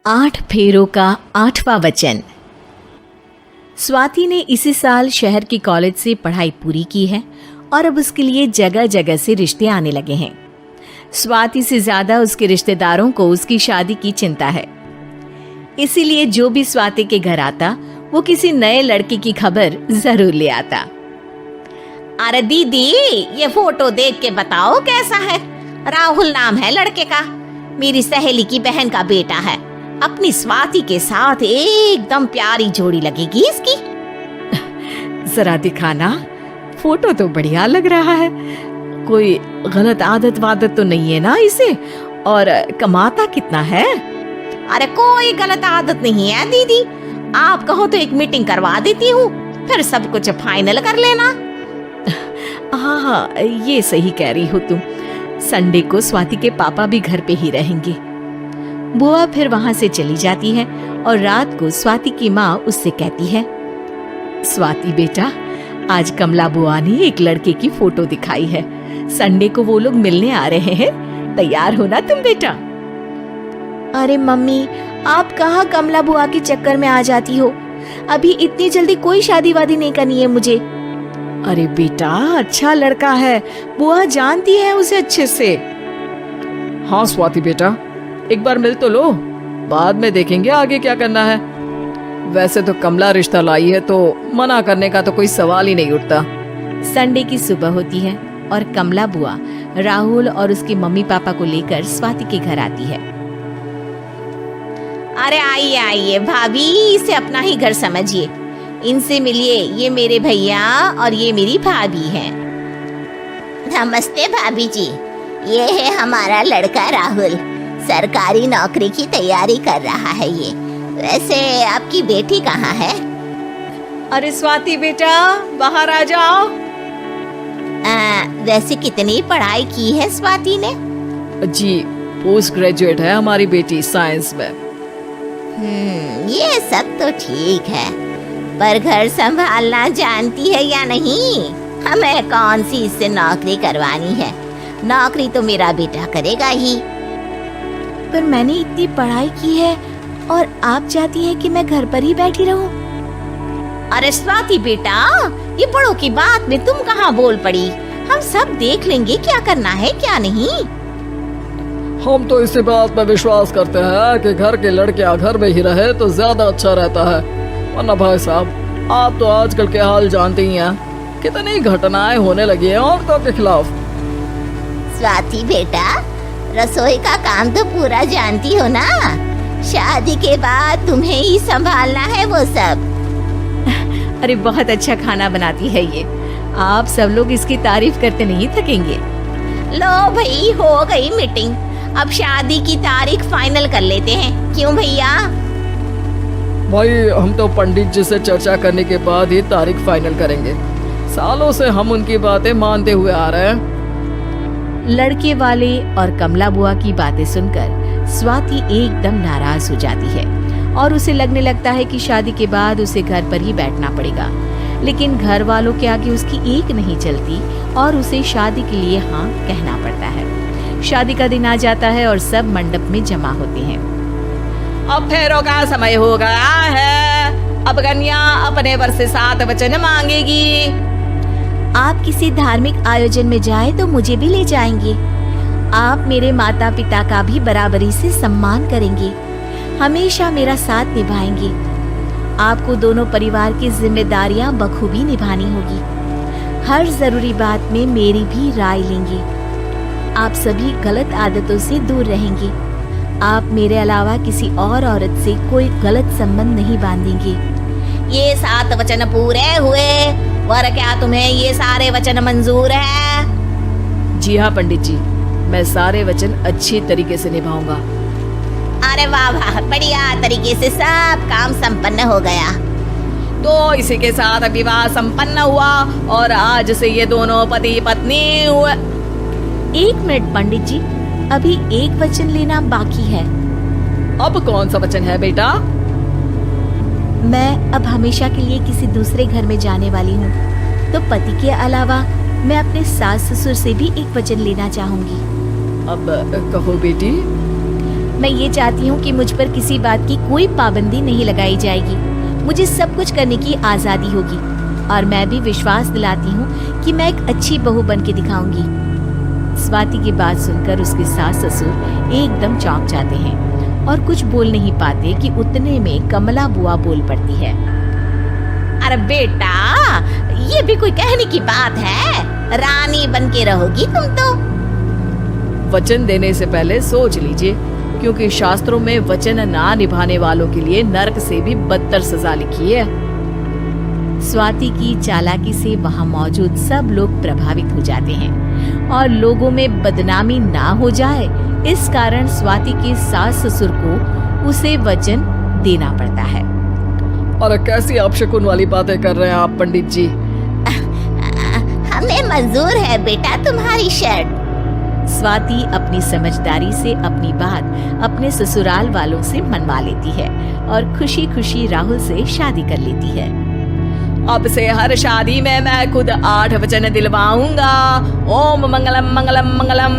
8 फेरों का 8वां वचन। स्वाति ने इसी साल शहर के कॉलेज से पढ़ाई पूरी की है और अब उसके लिए जगह जगह से रिश्ते आने लगे हैं। स्वाति से ज्यादा उसके रिश्तेदारों को उसकी शादी की चिंता है, इसीलिए जो भी स्वाति के घर आता वो किसी नए लड़के की खबर जरूर ले आता। अरे दीदी, ये फोटो देख के बताओ कैसा है। राहुल नाम है लड़के का, मेरी सहेली की बहन का बेटा है। अपनी स्वाति के साथ एकदम प्यारी जोड़ी लगेगी इसकी। जरा दिखाना, फोटो तो बढ़िया लग रहा है। कोई गलत आदत वादत तो नहीं है ना इसे? और कमाता कितना है? अरे कोई गलत आदत नहीं है दीदी, आप कहो तो एक मीटिंग करवा देती हूँ, फिर सब कुछ फाइनल कर लेना। हाँ, ये सही कह रही हो तुम। संडे को स्वाति के पापा भी घर पे ही रहेंगे। बुआ फिर वहां से चली जाती है और रात को स्वाति की माँ उससे कहती है, स्वाति बेटा, आज कमला बुआ ने एक लड़के की फोटो दिखाई है। संडे को वो लोग मिलने आ रहे हैं, तैयार हो ना तुम बेटा? अरे मम्मी, आप कहाँ कमला बुआ के चक्कर में आ जाती हो? अभी इतनी जल्दी कोई शादी वादी नहीं करनी है मुझे। अरे बेटा, अच्छा लड़का है, बुआ जानती है उसे अच्छे से। हाँ स्वाति बेटा, एक बार मिल तो लो, बाद में देखेंगे आगे क्या करना है। वैसे तो कमला रिश्ता लाई है तो मना करने का तो कोई सवाल ही नहीं उठता। संडे की सुबह होती है और कमला बुआ राहुल और उसके मम्मी पापा को लेकर स्वाति के घर आती है। अरे आइए आइए भाभी, इसे अपना ही घर समझिए। इनसे मिलिए, ये मेरे भैया और ये मेरी भाभी है। नमस्ते भाभी जी, ये है हमारा लड़का राहुल, सरकारी नौकरी की तैयारी कर रहा है ये। वैसे आपकी बेटी कहाँ है? अरे स्वाति बेटा, बाहर आ जाओ। वैसे कितनी पढ़ाई की है स्वाति ने? जी, पोस्ट ग्रेजुएट है हमारी बेटी साइंस में। ये सब तो ठीक है, पर घर संभालना जानती है या नहीं? हमें कौन सी इससे नौकरी करवानी है? नौकरी तो मेरा बेटा करेगा ही। पर मैंने इतनी पढ़ाई की है और आप चाहती हैं कि मैं घर पर ही बैठी रहूं? अरे स्वाति बेटा, ये बड़ों की बात में तुम कहाँ बोल पड़ी? हम सब देख लेंगे क्या करना है क्या नहीं। हम तो इसी बात पर विश्वास करते हैं कि घर के लड़के घर में ही रहे तो ज्यादा अच्छा रहता है। वरना भाई साहब, आप तो आजकल के हाल जानते ही हैं, कितनी घटनाएं होने लगी हैं औरतों के खिलाफ। स्वाति बेटा, रसोई का काम तो पूरा जानती हो ना? शादी के बाद तुम्हें ही संभालना है वो सब। अरे बहुत अच्छा खाना बनाती है ये, आप सब लोग इसकी तारीफ करते नहीं थकेंगे। लो भाई, हो गई मीटिंग, अब शादी की तारीख फाइनल कर लेते हैं। क्यों भैया? भाई, हम तो पंडित जी से चर्चा करने के बाद ही तारीख फाइनल करेंगे। सालों से हम उनकी बातें मानते हुए आ रहे हैं। लड़के वाले और कमला बुआ की बातें सुनकर स्वाति एकदम नाराज हो जाती है और उसे लगने लगता है कि शादी के बाद उसे घर पर ही बैठना पड़ेगा। लेकिन घर वालों के आगे उसकी एक नहीं चलती और उसे शादी के लिए हाँ कहना पड़ता है। शादी का दिन आ जाता है और सब मंडप में जमा होते हैं। अब फेरों का समय हो गया है, अब कन्या अपने वर से 7 वचन मांगेगी। आप किसी धार्मिक आयोजन में जाए तो मुझे भी ले जाएंगे। आप मेरे माता पिता का भी बराबरी से सम्मान करेंगे, हमेशा मेरा साथ निभाएंगे। आपको दोनों परिवार की जिम्मेदारियां बखूबी निभानी होगी। हर जरूरी बात में मेरी भी राय लेंगे। आप सभी गलत आदतों से दूर रहेंगे। आप मेरे अलावा किसी और औरत से कोई गलत संबंध नहीं बांधेंगे। ये 7 वचन पूरे हुए, और क्या तुम्हें ये सारे वचन मंजूर है? जी हाँ पंडित जी, मैं सारे वचन अच्छी तरीके से निभाऊंगा। अरे वाह वाह, बढ़िया तरीके से सब काम संपन्न हो गया। तो इसी के साथ विवाह संपन्न हुआ और आज से ये दोनों पति पत्नी हुए। 1 मिनट पंडित जी, अभी एक वचन लेना बाकी है। अब कौन सा वचन है बेटा? मैं अब हमेशा के लिए किसी दूसरे घर में जाने वाली हूँ, तो पति के अलावा मैं अपने सास ससुर से भी एक वचन लेना चाहूंगी। अब कहो बेटी। मैं ये चाहती हूँ कि मुझ पर किसी बात की कोई पाबंदी नहीं लगाई जाएगी। मुझे सब कुछ करने की आजादी होगी और मैं भी विश्वास दिलाती हूँ कि मैं एक अच्छी बहू बन के दिखाऊंगी। स्वाति की बात सुनकर उसके सास ससुर एकदम चौंक जाते हैं और कुछ बोल नहीं पाते कि उतने में कमला बुआ बोल पड़ती है। अरे बेटा, ये भी कोई कहने की बात है? रानी बन के रहोगी तुम तो। वचन देने से पहले सोच लीजिए, क्योंकि शास्त्रों में वचन ना निभाने वालों के लिए नरक से भी बदतर सजा लिखी है। स्वाति की चालाकी से वहां मौजूद सब लोग प्रभावित हो जाते हैं और लोगों में बदनामी ना हो जाए, इस कारण स्वाति के सास ससुर को उसे वचन देना पड़ता है। और कैसी अपशकुन वाली बातें कर रहे हैं आप पंडित जी? हमें मंजूर है बेटा तुम्हारी शर्त। स्वाति अपनी समझदारी से अपनी बात अपने ससुराल वालों से मनवा लेती है और खुशी खुशी राहुल से शादी कर लेती है। अब से हर शादी में मैं खुद 8 वचन दिलवाऊंगा। ओम मंगलम मंगलम मंगलम।